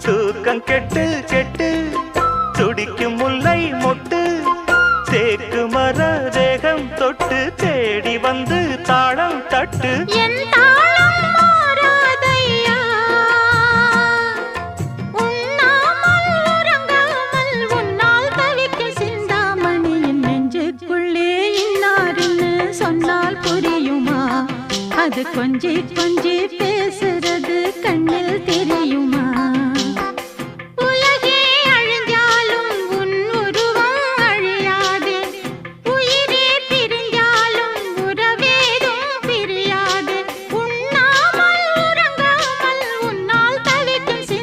தூக்கம் கெட்டு கெட்டு துடிக்கும் முல்லை மொட்டு தேக்கு மர தேகம் தொட்டு தேடி வந்து தாளம் தட்டு அது கொஞ்சி